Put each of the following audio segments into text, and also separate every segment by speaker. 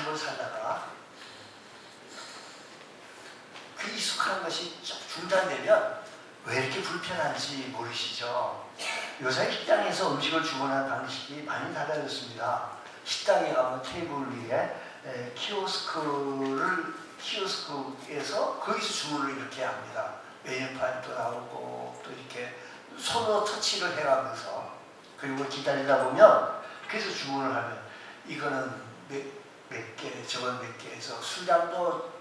Speaker 1: 삶을 살다가 그 익숙한 것이 중단되면 왜 이렇게 불편한지 모르시죠? 요새 식당에서 음식을 주문하는 방식이 많이 달라졌습니다. 식당에 가면 테이블 위에 키오스크에서 거기서 주문을 이렇게 합니다. 메뉴판도 나오고 또 이렇게 손으로 터치를 해가면서, 그리고 기다리다 보면 그래서 주문을 하면 이거는 몇 개, 저건 몇 개 해서 수량도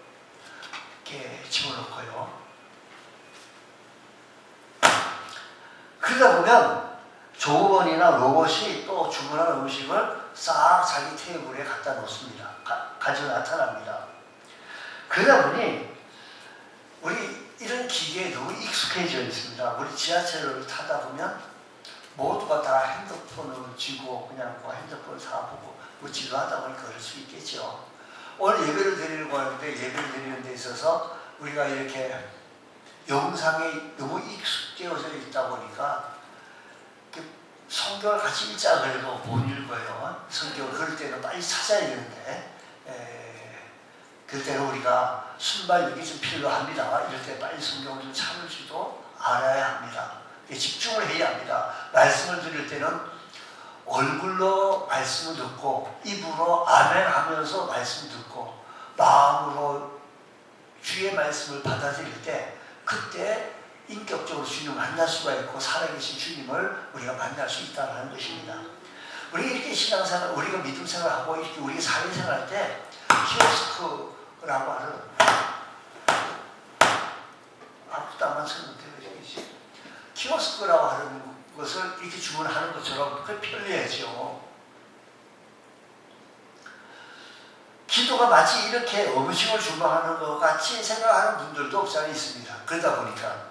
Speaker 1: 이렇게 집어넣고요. 그러다 보면 조업원이나 로봇이 또 주문한 음식을 싹 자기 테이블에 갖다 놓습니다. 가지고 나타납니다. 그러다 보니 우리 이런 기계에 너무 익숙해져 있습니다. 우리 지하철을 타다 보면 모두가 다 핸드폰을 쥐고 그냥 뭐 핸드폰을 사보고 뭐 지루하다 보니 그럴 수 있겠죠. 오늘 예배를 드리려고 하는데 예배를 드리는 데 있어서 우리가 이렇게 영상에 너무 익숙되어져 있다 보니까 성경을 같이 읽자 그래도 못 읽어요. 성경을 그럴 때는 빨리 찾아야 되는데 그럴 때는 우리가 순발력이 좀 필요합니다. 이럴 때 빨리 성경을 좀 찾을 줄도 알아야 합니다. 집중을 해야 합니다. 말씀을 드릴 때는 얼굴로 말씀을 듣고 입으로 아멘 하면서 말씀 듣고 마음으로 주의 말씀을 받아들일 때 그때 인격적으로 주님을 만날 수가 있고 살아계신 주님을 우리가 만날 수 있다는 것입니다. 우리 이렇게 신앙생활, 우리가 믿음 생활하고 이렇게 우리가 사회생활 할 때 키오스크라고 하는 아무도 안 맞췄는데 키오스크라고 하는 것을 이렇게 주문하는 것처럼 그게 편리하죠. 기도가 마치 이렇게 음식을 주문하는 것 같이 생각하는 분들도 없지 않아 있습니다. 그러다 보니까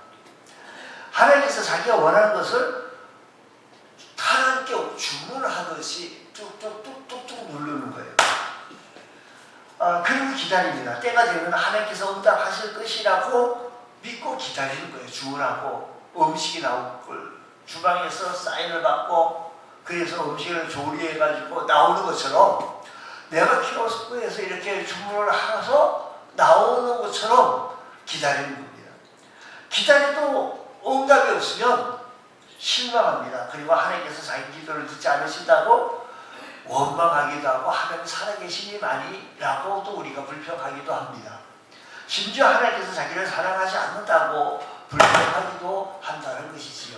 Speaker 1: 하나님께서 자기가 원하는 것을 하나님께 주문하듯이 뚝뚝뚝뚝 누르는 거예요. 그리고 기다립니다. 때가 되면 하나님께서 응답하실 것이라고 믿고 기다리는 거예요. 주문하고 음식이 나올 걸 주방에서 사인을 받고 그래서 음식을 조리해가지고 나오는 것처럼 내가 키오스크에서 이렇게 주문을 해서 나오는 것처럼 기다리는 겁니다. 기다려도 응답이 없으면 실망합니다. 그리고 하나님께서 자기 기도를 듣지 않으신다고 원망하기도 하고 하나님 살아계시니 많이라고도 우리가 불평하기도 합니다. 심지어 하나님께서 자기를 사랑하지 않는다고 불평하기도 한다는 것이지요.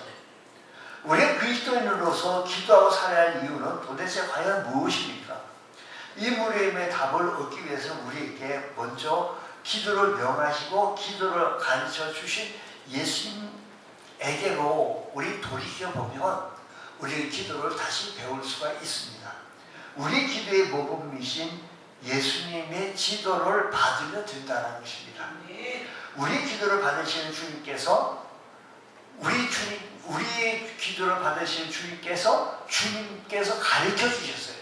Speaker 1: 우리가 그리스도인으로서 기도하고 살아야 할 이유는 도대체 과연 무엇입니까? 이 물음의 답을 얻기 위해서 우리에게 먼저 기도를 명하시고 기도를 가르쳐 주신 예수님에게로 우리 돌이켜보면 우리의 기도를 다시 배울 수가 있습니다. 우리 기도의 모범이신 예수님의 지도를 받으면 된다는 것입니다. 우리 기도를 받으시는 주님께서 우리의 기도를 받으시는 주님께서 가르쳐 주셨어요.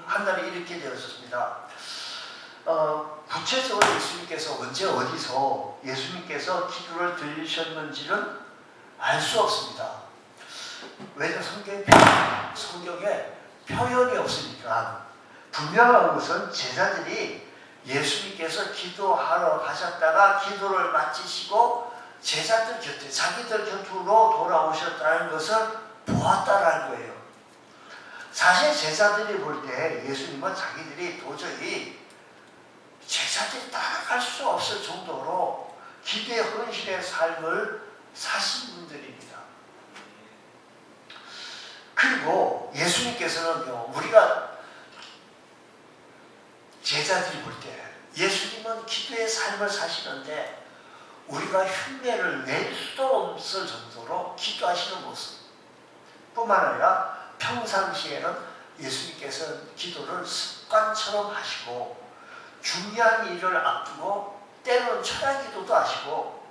Speaker 1: 하나님 이렇게 되었습니다. 구체적으로 예수님께서 언제 어디서 예수님께서 기도를 들으셨는지는 알 수 없습니다. 왜냐하면 성경에 표현이 없으니까. 분명한 것은 제자들이 예수님께서 기도하러 가셨다가 기도를 마치시고 제자들 곁에 자기들 곁으로 돌아오셨다는 것을 보았다라는 거예요. 사실 제자들이 볼 때 예수님은 자기들이 도저히 제자들이 따라갈 수 없을 정도로 기도의 헌신의 삶을 사신 분들입니다. 그리고 예수님께서는요, 우리가 제자들이 볼 때 예수님은 기도의 삶을 사시는데 우리가 흉내를 낼 수도 없을 정도로 기도하시는 모습 뿐만 아니라 평상시에는 예수님께서는 기도를 습관처럼 하시고 중요한 일을 앞두고 때로는 철야기도도 하시고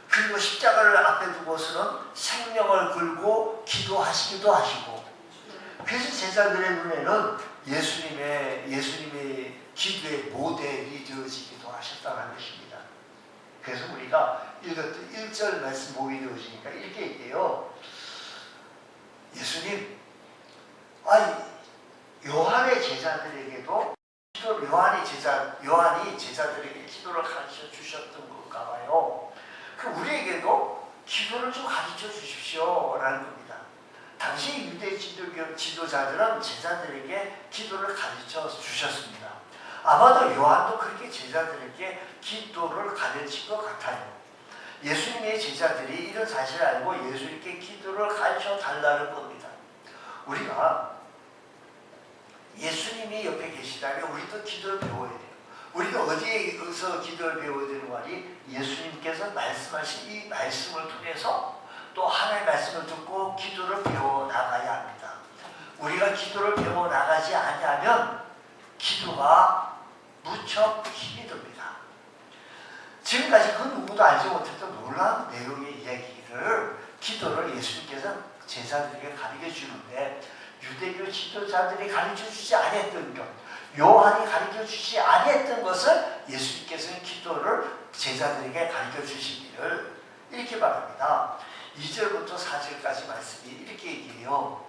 Speaker 1: 그리고 십자가를 앞에 두고서는 생명을 걸고 기도하시기도 하시고 그래서 제자들의 눈에는 예수님의 기도의 모델이 되어지기도 하셨다는 것입니다. 그래서 우리가 읽었던 1절 말씀 보게 되어지니까 이렇게 얘기해요. 예수님, 요한의 제자들에게도 기도를 좀 가르쳐 주십시오 라는 겁니다. 당시 유대 지도자들은 제자들에게 기도를 가르쳐 주셨습니다. 아마도 요한도 그렇게 제자들에게 기도를 가르친 것 같아요. 예수님의 제자들이 이런 사실을 알고 예수님께 기도를 가르쳐 달라는 겁니다. 우리가 예수님이 옆에 계시다면 우리도 기도를 배워야 돼요. 우리가 어디에서 기도를 배워야 되는 거니? 예수님께서 말씀하신 이 말씀을 통해서 또 하나님의 말씀을 듣고 기도를 배워나가야 합니다. 우리가 기도를 배워나가지 않으면 기도가 무척 힘이 듭니다. 지금까지 그 누구도 알지 못했던 놀라운 내용의 이야기를 기도를 예수님께서 제자들에게 가르쳐 주는데 유대교 지도자들이 가르쳐 주지 않았던 것, 요한이 가르쳐 주지 않았던 것을 예수님께서는 기도를 제자들에게 가르쳐 주시기를 이렇게 말합니다. 2절부터 4절까지 말씀이 이렇게 얘기해요.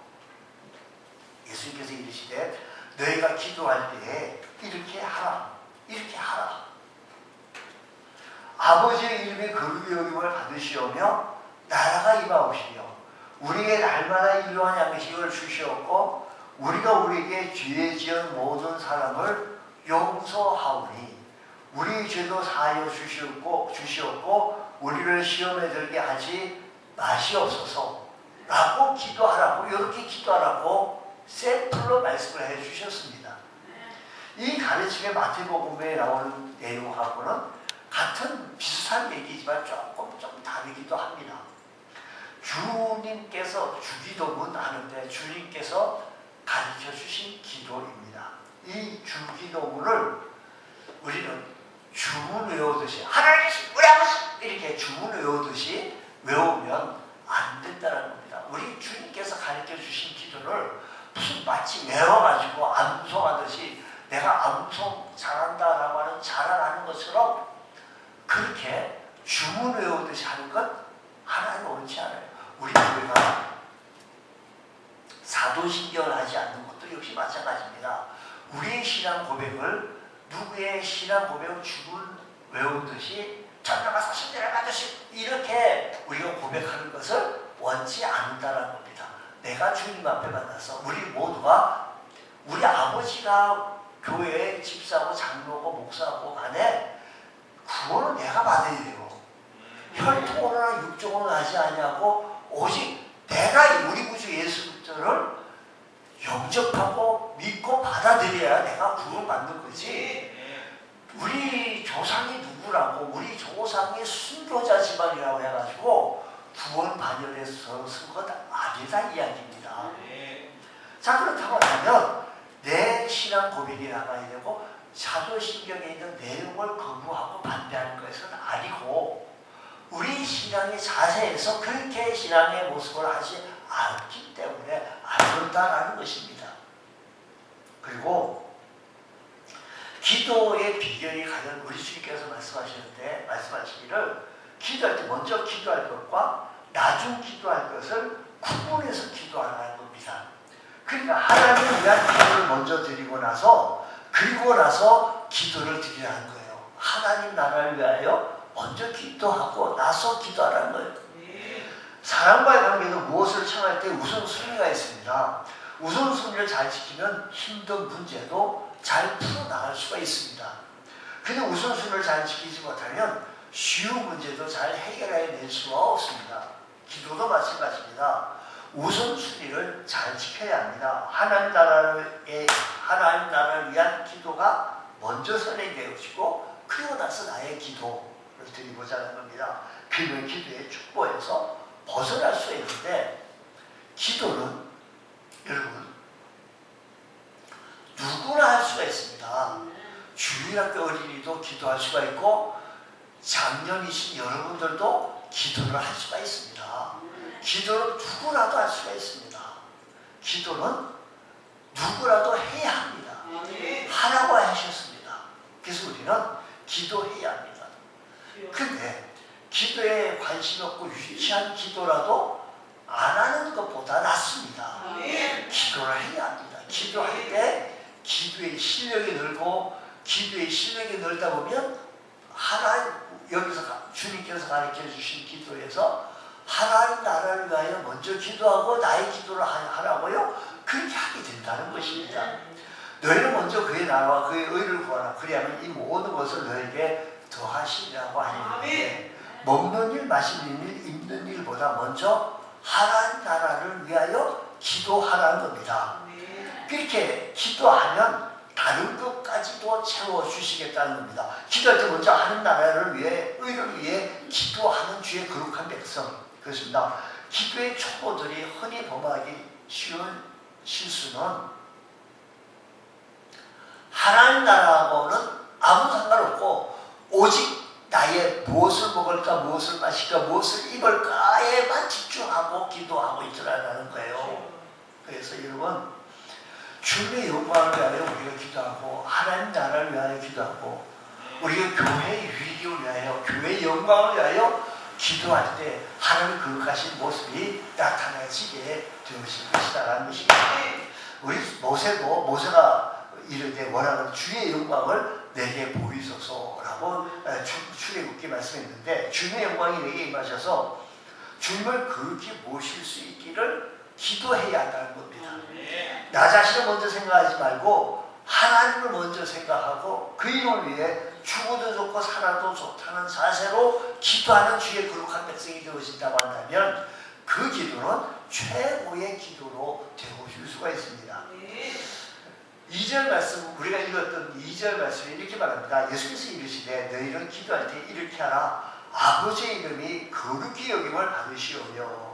Speaker 1: 예수님께서 이르시되 너희가 기도할 때에 이렇게 하라. 이렇게 하라. 아버지의 이름의 거룩히 여김을 받으시오며 나라가 임하옵시며 우리에게 날마다 일용할 양식을 주시옵고 우리가 우리에게 죄 지은 모든 사람을 용서하오니 우리 죄도 사하여 주시옵고 우리를 시험에 들게 하지 마시옵소서 라고 기도하라고, 이렇게 기도하라고 샘플로 말씀을 해주셨습니다. 이 가르침의 마태복음에 나오는 내용하고는 같은 비슷한 얘기지만 조금 좀 다르기도 합니다. 주님께서 주기도문 하는데 주님께서 가르쳐 주신 기도입니다. 이 주기도문을 우리는 주문 외우듯이 하나님 우리 아버지 이렇게 주문 외우듯이 외우면 안 된다는 겁니다. 우리 주님께서 가르쳐 주신 기도를 무슨 마치 외워가지고 암송하듯이 내가 암송 잘한다라고 하는 자랑하는 것처럼 그렇게 주문 외우듯이 하는 것 하나님 옳지 않아요. 우리 교회가 사도신경을 하지 않는 것도 역시 마찬가지입니다. 우리의 신앙 고백을 누구의 신앙 고백을 주문 외우듯이 전능하사 신뢰를 받으시 이렇게 우리가 고백하는 것을 원치 않는다는 겁니다. 내가 주님 앞에 만나서 우리 모두가 우리 아버지가 교회의 집사고 장로고 목사고 간에 구원을 내가 받아야 돼요. 혈통으로나 육종으로 하지 아니하고 오직 내가 우리 구주 예수 그리스도를 영접하고 믿고 받아들여야 내가 구원받는 거지. 우리 조상이 누구라고 우리 조상이 순교자 집안이라고 해가지고 구원 반열에서 쓴 것 아니다 이야기입니다. 자, 그렇다고 하면 내 신앙 고백이 나가야 되고 사도신경에 있는 내용을 거부하고 반대하는 것은 아니고 우리 신앙의 자세에서 그렇게 신앙의 모습을 하지 않기 때문에 안 된다라는 것입니다. 그리고 기도의 비결이 과연 우리 주님께서 말씀하시기를 기도할 때 먼저 기도할 것과 나중 기도할 것을 구분해서 기도하라는 겁니다. 그러니까 하나님을 위한 기도를 먼저 드리고 나서 그리고 나서 기도를 드리라는 거예요. 하나님 나라를 위하여 먼저 기도하고 나서 기도하라는 거예요. 사람과의 관계도 무엇을 청할 때 우선순위가 있습니다. 우선순위를 잘 지키면 힘든 문제도 잘 풀어나갈 수가 있습니다. 근데 우선순위를 잘 지키지 못하면 쉬운 문제도 잘 해결해낼 수가 없습니다. 기도도 마찬가지입니다. 우선순위를 잘 지켜야 합니다. 하나님 나라를 위한 기도가 먼저 선행되어지고 그리고 나서 나의 기도를 드리고자 합니다. 그러면 기도의 축복에서 벗어날 수 있는데 기도는 여러분 누구나 할 수가 있습니다. 주일학교 어린이도 기도할 수가 있고 장년이신 여러분들도 기도를 할 수가 있습니다. 기도는 누구라도 할 수가 있습니다. 기도는 누구라도 해야 합니다. 하라고 하셨습니다. 그래서 우리는 기도해야 합니다. 근데 기도에 관심 없고 유치한 기도라도 안 하는 것보다 낫습니다. 기도를 해야 합니다. 기도할 때 기도의 실력이 늘고 기도의 실력이 늘다 보면 하나님 여기서 주님께서 가르쳐 주신 기도에서 하나님 나라를 위하여 먼저 기도하고 나의 기도를 하라고요? 그렇게 하게 된다는 것입니다. 너희는 먼저 그의 나라와 그의 의를 구하라. 그리하면 이 모든 것을 너에게 더하시리라고 하는데, 먹는 일, 마시는 일, 입는 일보다 먼저 하나님 나라를 위하여 기도하라는 겁니다. 그렇게 기도하면 다른 것까지도 채워주시겠다는 겁니다. 기도할 때 먼저 하나님 나라를 위해, 의를 위해 기도하는 주의 거룩한 백성. 그렇습니다. 기도의 초보들이 흔히 범하기 쉬운 실수는 하나님 나라하고는 아무 상관없고 오직 나의 무엇을 먹을까, 무엇을 마실까, 무엇을 입을까에만 집중하고 기도하고 있더라는 거예요. 그래서 여러분, 주님의 영광을 위하여 우리가 기도하고 하나님 나라를 위하여 기도하고 우리가 교회의 유익을 위하여, 교회의 영광을 위하여 기도할 때 하나님 거룩하신 모습이 나타나지게 되실 것이다라는 것입니다. 우리 모세가 이르되 뭐라고 주의 영광을 내게 보이소서라고 출애굽기 말씀했는데, 주님의 영광이 내게 임하셔서 주님을 그렇게 모실 수 있기를 기도해야 한다는 겁니다. 나 자신을 먼저 생각하지 말고 하나님을 먼저 생각하고 그 이름을 위해 죽어도 좋고 살아도 좋다는 자세로 기도하는 주의 거룩한 백성이 되어진다고 한다면 그 기도는 최고의 기도로 되어질 수가 있습니다. 2절 말씀, 우리가 읽었던 2절 말씀이 이렇게 말합니다. 예수께서 이르시되 너희는 기도할 때 이렇게 하라. 아버지의 이름이 거룩히 여김을 받으시오며.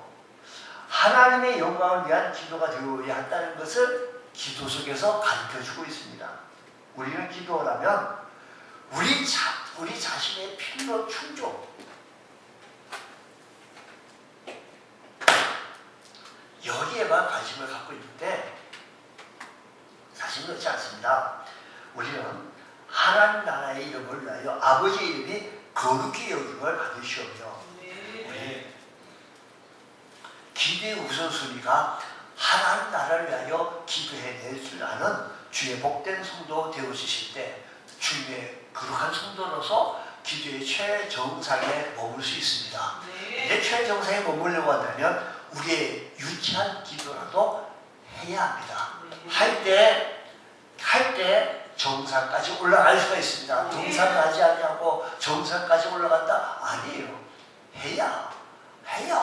Speaker 1: 하나님의 영광을 위한 기도가 되어야 한다는 것을 기도 속에서 가르쳐주고 있습니다. 우리는 기도를 하면 우리 자신의 필요 충족, 여기에만 관심을 갖고 있는데 사실 그렇지 않습니다. 우리는 하나님 나라의 이름을 위하여 아버지의 이름이 거룩히 여김을 받으시오며, 우리 기도의 우선순위가 하나님 나라를 위하여 기도해낼 줄 아는 주의 복된 성도 되어주실 때 주님의 거룩한 성도로서 기도의 최정상에 머물 수 있습니다. 내 최정상에 머물려고 한다면 우리의 유치한 기도라도 해야 합니다. 할 때 정상까지 올라갈 수가 있습니다. 동상까지 아니하고 정상까지 올라간다? 아니에요. 해야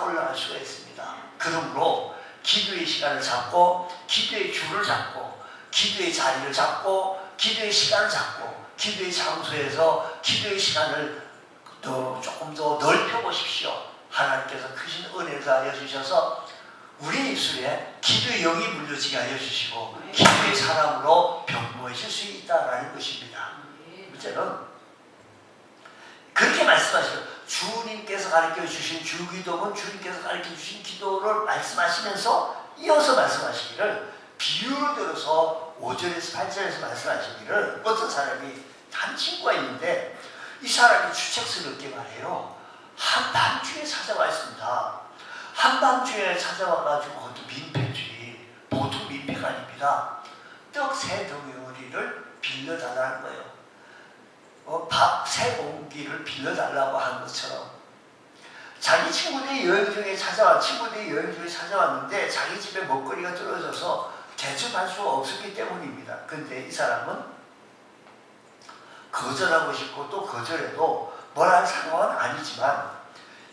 Speaker 1: 올라갈 수가 있습니다. 그러므로 기도의 시간을 잡고, 기도의 줄을 잡고, 기도의 자리를 잡고, 기도의 시간을 잡고, 기도의 장소에서 기도의 시간을 조금 더 넓혀보십시오. 하나님께서 크신 은혜를 하여 주셔서 우리의 입술에 기도의 영이 물려지게 하여 주시고 기도의 사람으로 변모하실 수 있다라는 것입니다. 문제는 그렇게 말씀하시고, 주님께서 가르쳐 주신 주기도문, 주님께서 가르쳐 주신 기도를 말씀하시면서 이어서 말씀하시기를, 비유를 들어서 5절에서 8절에서 말씀하시기를, 어떤 사람이 한 친구가 있는데 이 사람이 추측스럽게 말해요. 한밤중에 찾아와 있습니다. 한밤중에 찾아와가지고 그것도 민폐주의, 보통 민폐가 아닙니다. 떡 3덩어리를 빌려달라는 거예요. 밥 3공기를 빌려달라고 한 것처럼 자기 친구들이 여행 중에 찾아왔는데 자기 집에 먹거리가 떨어져서 대접할 수가 없었기 때문입니다. 그런데 이 사람은 거절하고 싶고 또 거절해도 뭘 할 상황은 아니지만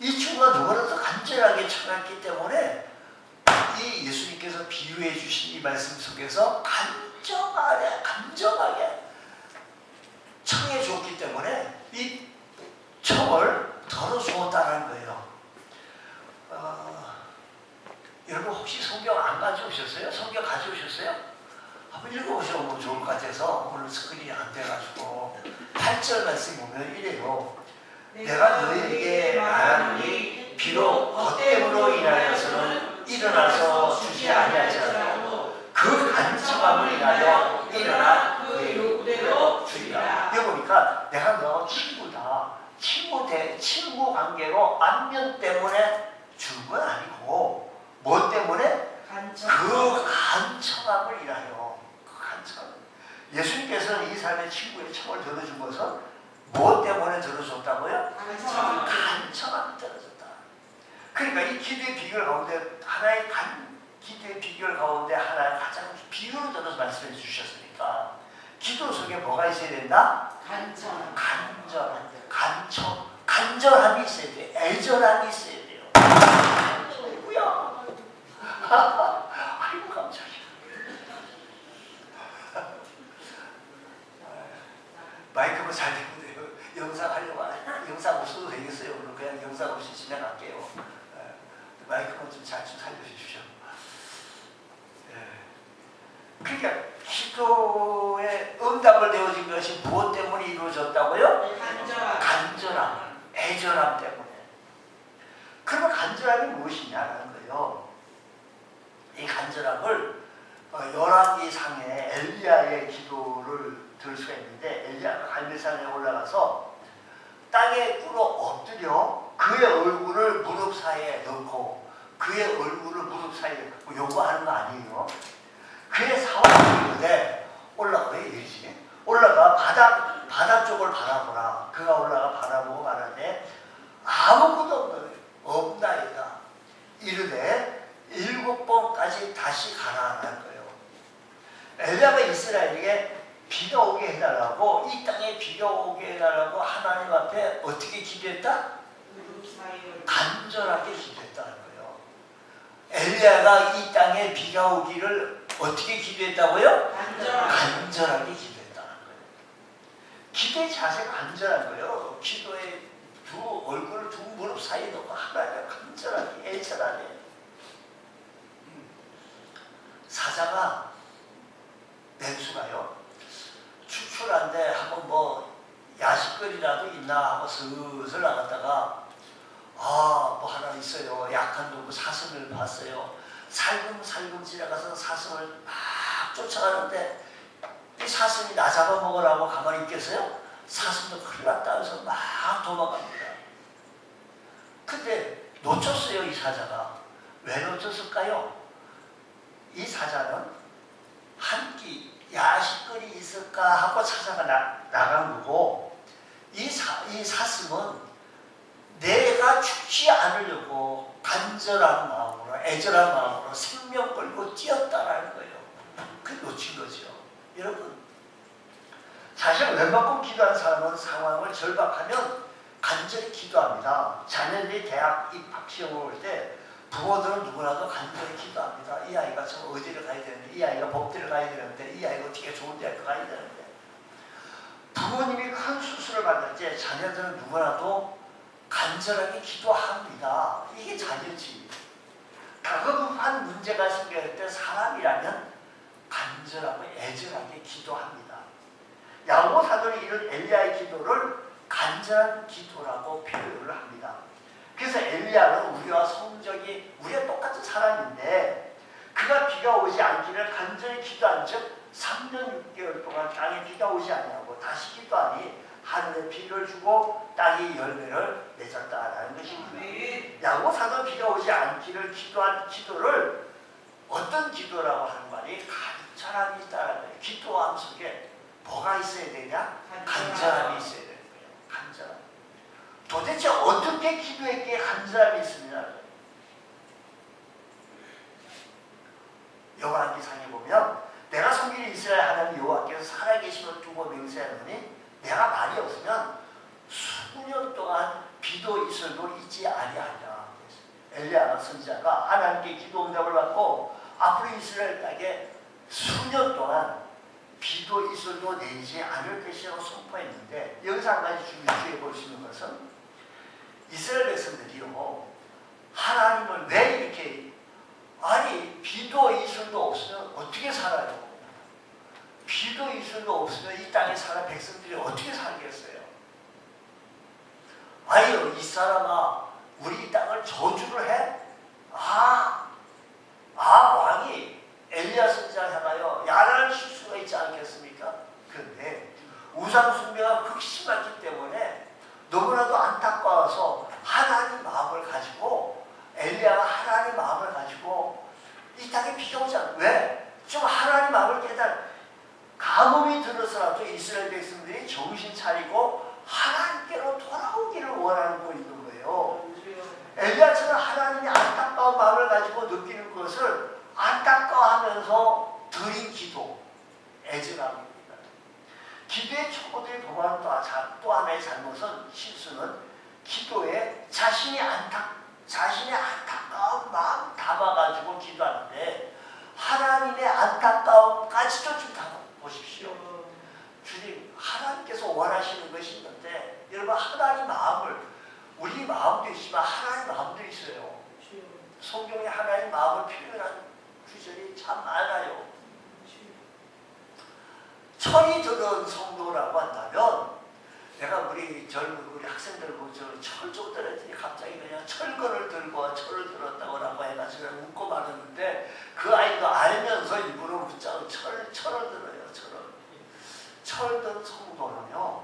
Speaker 1: 이 친구가 누구라도 간절하게 청했기 때문에 이 예수님께서 비유해 주신 이 말씀 속에서 간절하게 청해 주었기 때문에 이 청을 덜어주었다는 거예요. 여러분 혹시 성경 안 가져오셨어요? 성경 가져오셨어요? 한번 읽어보시면 좋을 것 같아서 오늘 스크린이 안 돼가지고 8절 말씀 보면 이래요. 내가 너희에게 말하노니 비록 헛됨으로 인하여서는 일어나서 주지 아니하지라도 그 간청함을 인하여 일어나 그의 요구대로 주리라. 여기 보니까 내가 너 친구다, 친구 관계로 안면 때문에 준 건 아니고 뭐 때문에? 그 간청함을 인하여. 그 간청. 예수님께서는 이 사람의 친구의 청을 들어준 것은 무엇 때문에 들어줬다고요? 간청함이 들어줬다. 그러니까 이 기도의 비결 가운데 하나의 기도의 비결 가운데 하나의 가장 비유로 들어서 말씀해 주셨으니까 기도 속에 뭐가 있어야 된다? 간절함이 있어야 돼. 애절함이 있어야 돼요. 누구야? 아이고 깜짝이야. 마이크가 잘 되는데요. 영상 하려고 영상 없어도 되겠어요. 그냥 영상 없이 진행할게요. 마이크만 좀 잘 좀 살려주십시오. 그러니까 기도의 응답을 되어진 것이 무엇 때문에 이루어졌다고요? 간절함, 애절함 때문에. 그러면 간절함이 무엇이냐는 거예요. 이 간절함을 열왕기상에 엘리야의 기도를 들 수가 있는데, 엘리야가 갈멜산에 올라가서 땅에 꿇어 엎드려 그의 얼굴을 무릎 사이에 넣고, 그의 얼굴을 무릎 사이에 넣고 요구하는 거 아니에요. 그의 사원들인데 올라가, 왜 이러지? 올라가 바다 쪽을 바라보라. 그가 올라가 바라보고 말하되 아무것도 없나이다. 이르되 7번까지 다시 가라 하는 거예요. 엘리야가 이스라엘에게 비가 오게 해달라고, 이 땅에 비가 오게 해달라고 하나님 앞에 어떻게 기도했다? 간절하게 기도했다는 거예요. 엘리야가 이 땅에 비가 오기를 어떻게 기도했다고요? 간절하게 기도했다는 거예요. 기도의 자세가 간절한 거예요. 기도의 두 얼굴을 두 무릎 사이에 놓고 하나님 간절하게 애절하게. 사자가 맹수가요, 출출한데 한번 뭐 야식거리라도 있나 하고 슬슬 나갔다가 뭐 하나 있어요. 약한 놈 사슴을 봤어요. 살금살금 지나가서 사슴을 막 쫓아가는데 이 사슴이 나 잡아먹으라고 가만히 있겠어요? 사슴도 큰일 났다 해서 막 도망갑니다. 근데 놓쳤어요. 이 사자가. 왜 놓쳤을까요? 이 사자는 한 끼 야식거리 있을까 하고 찾아가 나간 거고, 이 사슴은 내가 죽지 않으려고 간절한 마음으로, 애절한 마음으로 생명 걸고 뛰었다라는 거예요. 그게 놓친 거죠. 여러분, 사실 웬만큼 기도하는 사람은 상황을 절박하면 간절히 기도합니다. 자녀들이 대학 입학 시험을 올 때 부모들은 누구나도 간절히 기도합니다. 이 아이가 저 어디를 가야 되는데, 이 아이가 법대를 가야 되는데, 이 아이가 어떻게 좋은 대학을 가야 되는데. 부모님이 큰 수술을 받을 때 자녀들은 누구나도 간절하게 기도합니다. 이게 자녀지. 다급한 문제가 생길 때 사람이라면 간절하고 애절하게 기도합니다. 야고보 사도는 이런 엘리야의 기도를 간절한 기도라고 표현을 합니다. 그래서 엘리야는 우리와 성적이, 우리가 똑같은 사람인데 그가 비가 오지 않기를 간절히 기도한 즉 3년 6개월 동안 땅에 비가 오지 아니하고 다시 기도하니 하늘에 비를 주고 땅이 열매를 맺었다라는 것입니다. 야고보 사도 비가 오지 않기를 기도한 기도를 어떤 기도라고 하는 말이 간절함이 있다는 거예요. 기도함 속에 뭐가 있어야 되냐? 간절함이 있어야 되는 거예요. 간절함. 도대체 어떻게 기도했기에 간절함이 있느냐? 열왕기상에 보면 내가 섬기는 이스라엘 하나님 여호와께서 살아계심을 두고 맹세하노니 내가 말이 없으면 수년 동안 비도 이슬도 있지 아니하리라. 엘리야 선지자가 하나님께 기도 응답을 받고 앞으로 이스라엘 땅에 수년 동안 비도 이슬도 내리지 않을 것이라고 선포했는데, 여기서 한 가지 주의해 볼 수 있는 것은 이스라엘 백성들이요, 하나님을 왜 이렇게, 아니 비도 이슬도 없으면 어떻게 살아요? 비도 이슬도 없으면 이 땅에 사는 백성들이 어떻게 살겠어요? 아유, 이 사람아, 우리 이 땅을 저주를 해? 왕이 엘리야 선지자를 향하여 야단을 칠 수가 있지 않겠습니까? 그런데 우상 숭배가 극심하기 때문에 너무나도 안타까워서 하나님 마음을 가지고 엘리야가 느끼는 것을 안타까워하면서 드린 기도, 애절함입니다. 기도의 초보들이 보면 또 하나의 잘못은, 실수는 기도에 자신의 안타까운 마음 담아가지고 기도하는데 하나님의 안타까움까지도 좀 담아보십시오. 주님, 하나님께서 원하시는 것이 있는데 여러분, 하나님 마음을, 우리 마음도 있지만 하나님 마음도 있어요. 성경에 하나님 마음을 표현한 구절이 참 많아요. 철이 들은 성도라고 한다면, 내가 우리 젊은 우리 학생들 보고 철 좀 들었더니 갑자기 그냥 철거를 들고 철을 들었다고 해가지고 웃고 말았는데, 그 아이가 알면서 일부러 묻자고 철을 들어요. 철든 성도는요,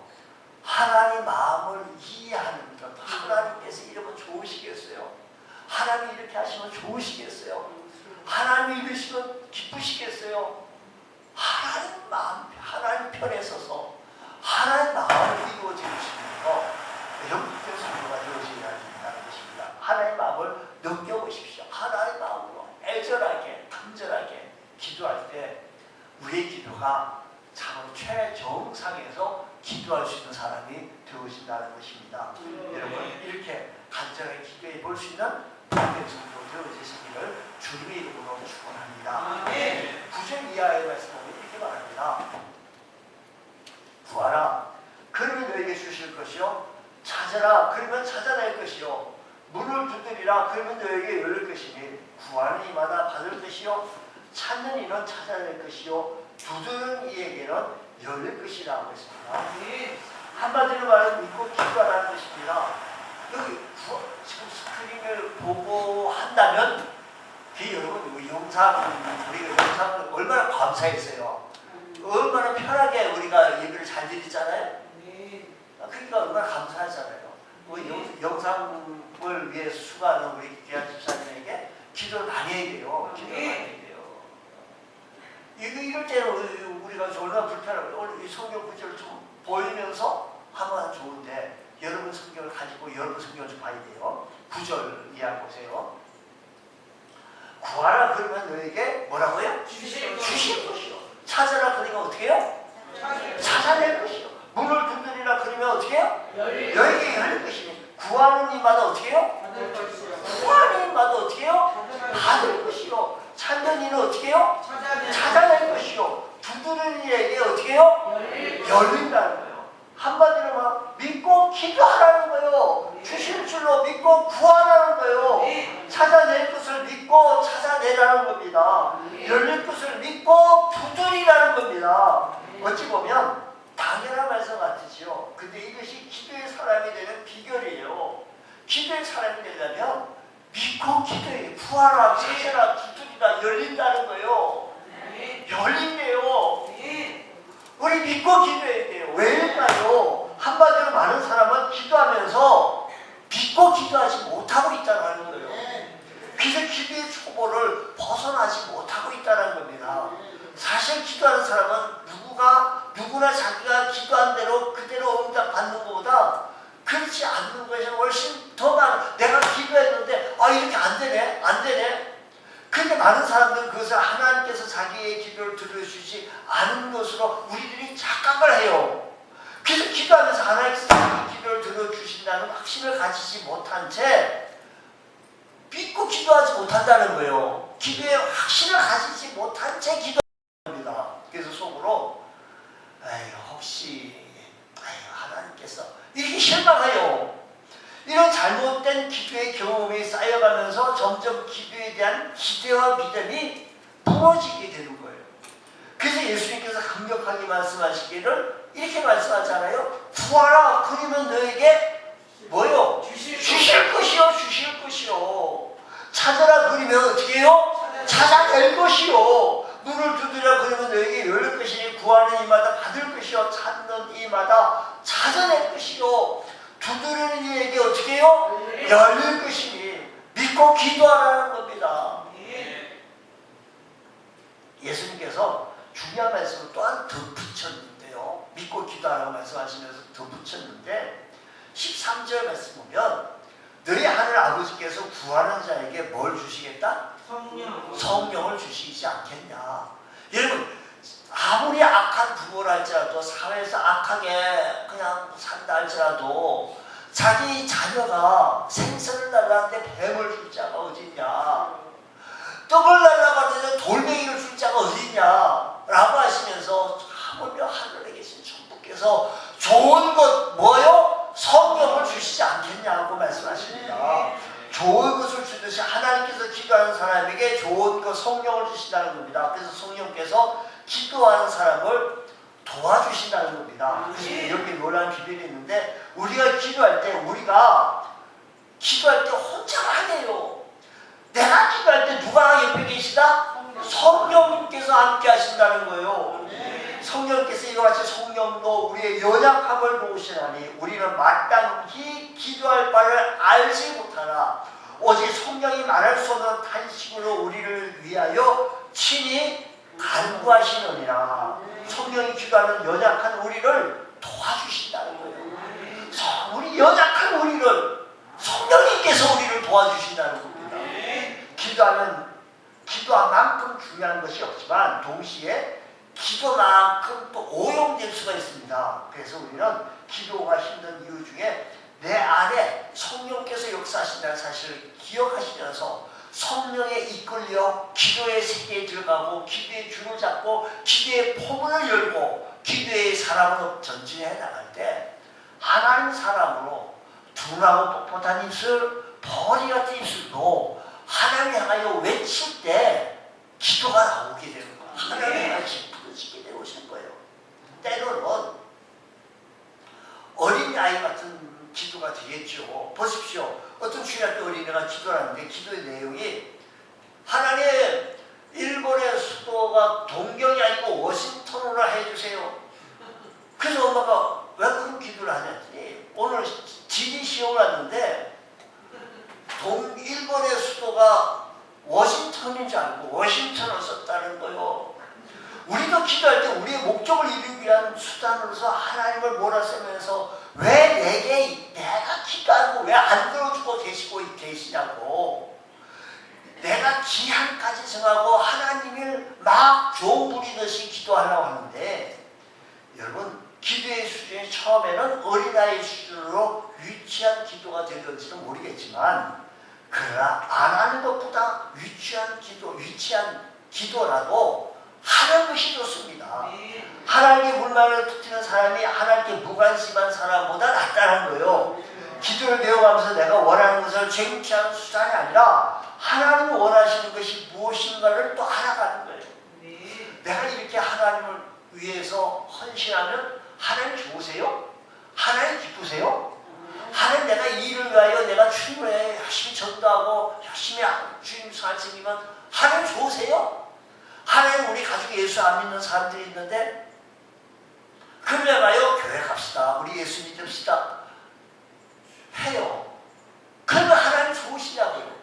Speaker 1: 하나님 마음을 이해하는 것. 하나님께서 이러면 좋으시겠어요? 하나님이 이렇게 하시면 좋으시겠어요? 하나님이 이러시면 기쁘시겠어요? 하나님 마음, 하나님 편에 서서 하나님 마음을 이루어지는 것이며 영국된 성도가 이루어져야 한다는 것입니다. 하나님 마음을 느껴보십시오. 하나님 마음으로 애절하게, 간절하게 기도할 때 우리의 기도가 참으로 최정상에서 기도할 수 있는 사람이 되어진다는 것입니다. 여러분, 이렇게 간절하게 기도해 볼 수 있는 복된 성도 되어지시기를 주님의 이름으로 축원합니다. 9절 이하의 말씀을 이렇게 말합니다. 구하라, 그러면 너에게 주실 것이요. 찾아라, 그러면 찾아낼 것이요. 문을 두드리라, 그러면 너에게 열릴 것이니 구하는 이마다 받을 것이요. 찾는 이는 찾아낼 것이요. 두드리는 이에게는 열릴 것이라고 했습니다. 한마디로 말하면 믿고 기도하라는 것입니다. 여기 지금 스크린을 보고 한다면 여러분, 우리가 영상을 얼마나 감사했어요. 얼마나 편하게 우리가 예배를 잘 드리잖아요. 그러니까 얼마나 감사하잖아요. 영상을 위해 수고하는 우리 귀한 집사님에게 기도를 많이 해야 돼요. 이럴 때는 우리가 얼마나 불편하고, 오늘 이 성경 구절을 좀 보이면서 하면 좋은데, 여러분 성경을 가지고 여러분 성경을 좀 봐야 돼요. 9절 이해해 보세요. 구하라, 그러면 너에게 뭐라고요? 주실 것이요. 찾아라, 그러면 어떻게 해요? 찾아낼 것이요. 문을 두드리라, 그러면 어떻게 해요? 너에게 열릴 것이니 구하는 이마다 어떻게 해요? 구하는 이마다 어떻게 해요? 받을 것이요. 찾는 이는 어떻게 해요? 찾아낼 것이요. 두드리는 이에게 어떻게 해요? 열린다는 거예요. 한마디로 막 믿고 기도하라는 거예요. 주실 줄로 믿고 구하라는 거예요. 찾아낼 것을 믿고 찾아내라는 겁니다. 열릴 것을 믿고 두드리라는 겁니다. 어찌 보면 당연한 말씀 같으지요. 근데 이것이 기도의 사람이 되는 비결이에요. 기도의 사람이 되려면 믿고 기도해. 구하라, 찾아라, 두드리라, 열린다는 거예요. 열린대요. 우리 믿고 기도해야 돼요. 왜일까요? 한마디로 많은 사람은 기도하면서 믿고 기도하지 못하고 있다는 거예요. 그래서 기도의 초보를 벗어나지 못하고 있다는 겁니다. 사실 기도하는 사람은 누구나 자기가 기도한 대로 그대로 응답 받는 것보다 그렇지 않는 것이 훨씬 더 많아. 내가 기도했는데 이렇게 안 되네. 근데 많은 사람들은 그것을 하나님께서 자기의 기도를 들어주지 않은 것으로 우리들이 착각을 해요. 그래서 기도하면서 하나님께서 자기 기도를 들어주신다는 확신을 가지지 못한 채 믿고 기도하지 못한다는 거예요. 기도에 확신을 가지지 못한 채 기도합니다. 그래서 속으로 혹시 하나님께서 이렇게 실망해요. 이런 잘못된 기도의 경험이 쌓여가면서 점점 기도에 대한 기대와 믿음이 무너지게 되는 거예요. 그래서 예수님께서 강력하게 말씀하시기를 이렇게 말씀하잖아요. 구하라, 그러면 너에게 뭐요? 주실 것이요. 찾아라, 그러면 어떻게 해요? 찾아낼 것이요. 문을 두드려, 그러면 너에게 열릴 것이니 구하는 이마다 받을 것이요. 찾는 이마다 찾아낼 것이요. 두드리는 이에게 어떻게 해요? 열릴 것이니 믿고 기도하라는 겁니다. 예수님께서 중요한 말씀을 또한 덧붙였는데요. 믿고 기도하라고 말씀하시면서 덧붙였는데 13절 말씀 보면 너희 하늘 아버지께서 구하는 자에게 뭘 주시겠다?
Speaker 2: 성령.
Speaker 1: 성령을 주시지 않겠냐. 여러분, 아무리 악한 부모라 할지라도, 사회에서 악하게 그냥 산다 할지라도 자기 자녀가 생선을 날라가는데 뱀을 줄 자가 어딨냐, 떡을 날라가는데 돌멩이를 줄 자가 어딨냐 라고 하시면서 하물며 하늘에 계신 천부께서 좋은 것 뭐요? 성령을 주시지 않겠냐고 말씀하십니다. 좋은 것을 주듯이 하나님께서 기도하는 사람에게 좋은 것 성령을 주신다는 겁니다. 그래서 성령께서 기도하는 사람을 도와주신다는 겁니다. 그래서 여기 놀라운 비밀이 있는데, 우리가 기도할 때 혼자가 아니에요. 내가 기도할 때 누가 옆에 계시다? 성령님께서 함께 하신다는 거예요. 성령께서 이와 같이 성령도 우리의 연약함을 도우시나니 우리는 마땅히 기도할 바를 알지 못하나 오직 성령이 말할 수 없는 탄식으로 우리를 위하여 친히 간구하시느니라. 성령이 기도하는 연약한 우리를 도와주신다는 거예요. 우리 연약한 우리를 성령님께서 우리를 도와주신다는 겁니다. 기도한 만큼 중요한 것이 없지만 동시에 기도만큼 또 오용될 수가 있습니다. 그래서 우리는 기도가 힘든 이유 중에 내 안에 성령께서 역사하신다는 사실을 기억하시면서 성령에 이끌려 기도의 세계에 들어가고 기도의 줄을 잡고 기도의 포문을 열고 기도의 사람으로 전진해 나갈 때 하나님 사람으로 둔하고 뻣뻣한 입술, 버리 같은 입술도 하나님 향하여 외칠 때 기도가 나오게 되는 거예요. 하나님 향하여 부르짖게 되오시는 거예요. 때로는 어린아이 같은 기도가 되겠죠. 보십시오. 어떤 중학교 어린애가 기도를 하는데 기도의 내용이 하나님, 일본의 수도가 동경이 아니고 워싱턴으로 해주세요. 그래서 엄마가 왜 그런 기도를 하냐더니 오늘 지리 시험을 왔는데 일본의 수도가 워싱턴인 줄 알고 워싱턴을 썼다는 거요. 우리도 기도할 때 우리의 목적을 이루기 위한 수단으로서 하나님을 몰아세면서 왜 내가 기도하고 왜 안 들어주고 계시냐고, 내가 기한까지 정하고 하나님을 막 종 부리듯이 기도하려고 하는데, 여러분 기도의 수준이 처음에는 어린아이 수준으로 위치한 기도가 되던지는 모르겠지만, 그러나 안 하는 것보다 위치한 기도라도 하는 것이 좋습니다. 하나님의 불만을 터뜨리는 사람이 하나님께 무관심한 사람보다 낫다는 거예요. 기도를 배워가면서 내가 원하는 것을 쟁취하는 수단이 아니라 하나님이 원하시는 것이 무엇인가를 또 알아가는 거예요. 내가 이렇게 하나님을 위해서 헌신하면 하나님 좋으세요? 하나님 기쁘세요? 하나님, 내가 이 일을 위하여 내가 주님을 열심히 전도하고 열심히 주님 잘 챙기면 하나님 좋으세요? 하나님, 우리 가족에 예수 안 믿는 사람들이 있는데 그러면요 교회 갑시다, 우리 예수 믿읍시다 해요. 그러면 하나님 좋으시냐고요.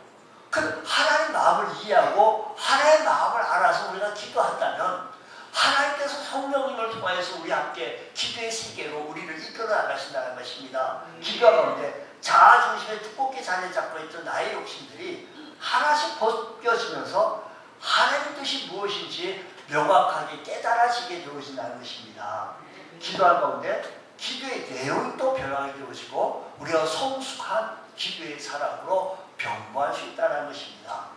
Speaker 1: 그럼 하나님 마음을 이해하고 하나님 마음을 알아서 우리가 기도한다면 하나님께서 성령님을 통하여서 우리 함께 기도의 세계로 우리를 이끌어 나가신다는 것입니다. 기도 가운데 자아 중심에 두껍게 자리 잡고 있던 나의 욕심들이 하나씩 벗겨지면서 하나님 뜻이 무엇인지 명확하게 깨달아지게 되어진다는 것입니다. 기도한 가운데 기도의 내용이 또 변하게 되어지고 우리가 성숙한 기도의 사람으로 변모할 수 있다는 것입니다.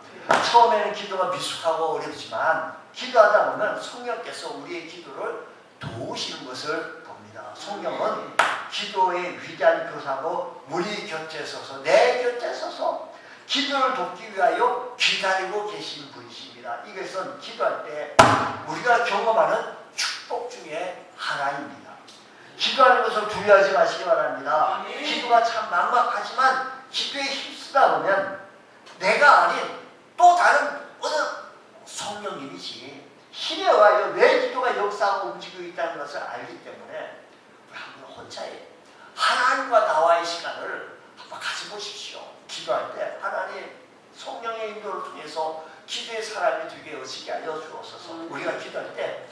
Speaker 1: 처음에는 기도가 미숙하고 어렵지만 기도하다 보면 성령께서 우리의 기도를 도우시는 것을 봅니다. 성령은 기도의 위대한 교사고 우리 곁에 서서, 내 곁에 서서 기도를 돕기 위하여 기다리고 계신 분이십니다. 이것은 기도할 때 우리가 경험하는 축복 중에 하나입니다. 기도하는 것을 두려워하지 마시기 바랍니다. 기도가 참 막막하지만 기도에 힘쓰다 보면 내가 아닌 또 다른 어느 성령님이지 힘에 와요. 내 기도가 역사하고 움직이고 있다는 것을 알기 때문에 한번 혼자의 하나님과 나와의 시간을 한번 가져보십시오. 기도할 때 하나님 성령의 인도를 통해서 기도의 사람이 되게 어지게 하여 주옵소서. 우리가 기도할 때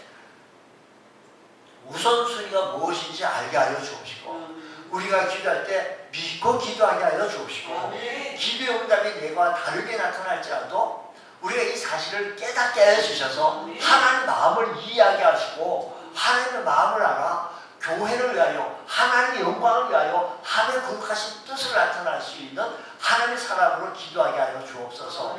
Speaker 1: 우선순위가 무엇인지 알게 하여 주옵시고 우리가 기도할 때 믿고 기도하게 하여 주옵시고 기도의 응답이 내가 다르게 나타날지라도 우리가 이 사실을 깨닫게 해주셔서 하나님의 마음을 이해하게 하시고 하나님의 마음을 알아 교회를 위하여 하나님의 영광을 위하여 하나님의 거룩하신 뜻을 나타낼 수 있는 하나님의 사람으로 기도하게 하여 주옵소서.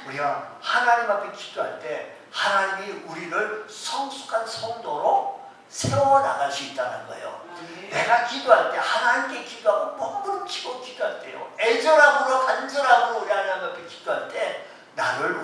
Speaker 1: 우리가 하나님 앞에 기도할 때 하나님이 우리를 성숙한 성도로 세워나갈 수 있다는 거예요. 내가 기도할 때 하나님께 기도하고 몸부림치고 기도할 때요, 애절함으로 간절함으로 우리 하나님 앞에 기도할 때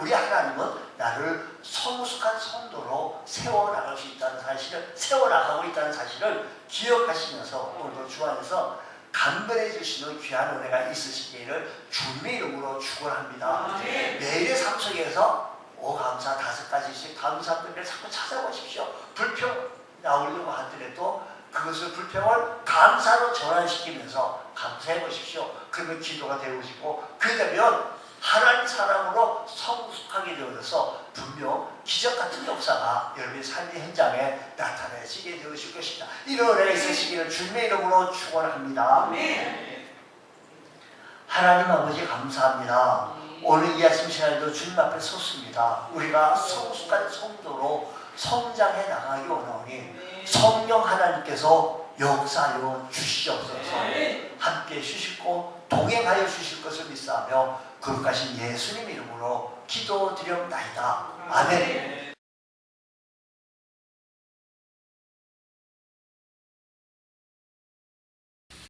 Speaker 1: 우리 하나님은 나를 성숙한 성도로 세워나갈 수 있다는 사실을, 세워나가고 있다는 사실을 기억하시면서 오늘도 주 안에서 간절해 주시는 귀한 은혜가 있으시기를 주님의 이름으로 축원합니다. 매일의 삶 속에서 감사 5가지씩 감사들을 자꾸 찾아보십시오. 불평 나오려고 하더라도 그것을 불평을 감사로 전환시키면서 감사해 보십시오. 그러면 기도가 되어지고 그러면 하나님 사람으로 성숙하게 되어서 분명 기적 같은 역사가 여러분의 삶의 현장에 나타내시게 되실 것입니다. 이런 은혜가 있으시기를 주님의 이름으로 축원합니다. 하나님 아버지 감사합니다. 오늘 이 아침 시간에도 주님 앞에 섰습니다. 우리가 성숙한 성도로 성장해 나가기 원하오니 성령 하나님께서 역사하여 주시옵소서. 함께 주시고 동행하여 주실 것을 믿사하며 거룩하신 예수님 이름으로 기도드렸나이다. 아멘.